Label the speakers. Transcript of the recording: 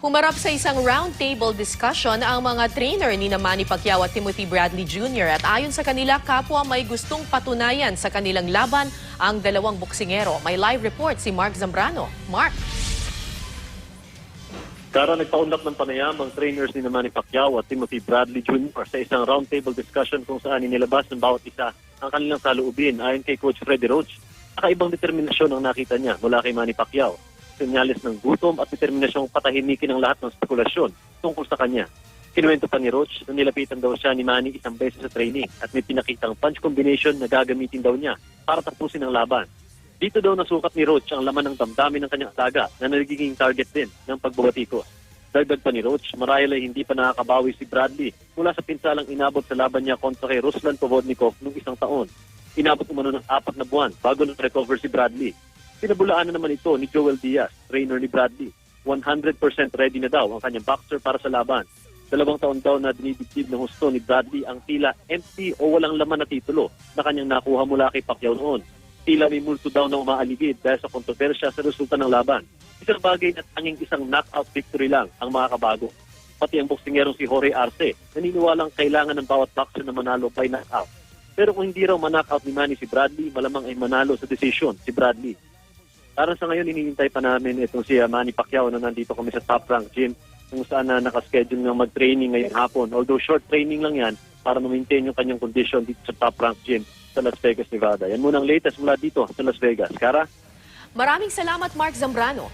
Speaker 1: Humarap sa isang roundtable discussion ang mga trainer ni Manny Pacquiao at Timothy Bradley Jr. At ayon sa kanila, kapwa may gustong patunayan sa kanilang laban ang dalawang boksingero. May live report si Mark Zambrano. Mark.
Speaker 2: Kara nagpaunlak ng panayam ang trainers ni Manny Pacquiao at Timothy Bradley Jr. sa isang roundtable discussion kung saan inilabas ng bawat isa ang kanilang saloobin. Ayon kay Coach Freddy Roach, kakaibang determinasyon ang nakita niya mula kay Manny Pacquiao. Senyales ng gutom at determinasyong patahimikin ang lahat ng spekulasyon tungkol sa kanya. Kinuwento pa ni Roach na nilapitan daw siya ni Manny isang beses sa training at may pinakitang punch combination na gagamitin daw niya para tapusin ang laban. Dito daw nasukat ni Roach ang laman ng damdamin ng kanyang alaga na nagiging target din ng pagbabatikos. Dagdag pa ni Roach, marahil ay hindi pa nakakabawi si Bradley mula sa pinsalang inabot sa laban niya kontra kay Ruslan Povodnikov noong isang taon. Inabot umano ng 4 na buwan bago nag-recover si Bradley. Pinabulaan na naman ito ni Joel Diaz, trainer ni Bradley. 100% ready na daw ang kanyang boxer para sa laban. 2 taon daw na dinidibdib ng husto ni Bradley ang tila empty o walang laman na titulo na kanyang nakuha mula kay Pacquiao noon. Tila may multo daw na umaaligid dahil sa kontrobersya sa resulta ng laban. Isang bagay na tanging isang knockout victory lang ang makakabago. Pati ang boksingerong si Jorge Arce, naniniwalang kailangan ng bawat boxer na manalo by knockout. Pero kung hindi raw manockout ni Manny si Bradley, malamang ay manalo sa decision si Bradley. Para sa ngayon, hinihintay pa namin itong si Manny Pacquiao na nandito kami sa Top Rank Gym kung saan na nakaschedule na mag-training ngayong hapon. Although short training lang yan para ma-maintain yung kanyang condition dito sa Top Rank Gym sa Las Vegas, Nevada. Yan muna ang latest mula dito sa Las Vegas. Kara?
Speaker 1: Maraming salamat, Mark Zambrano.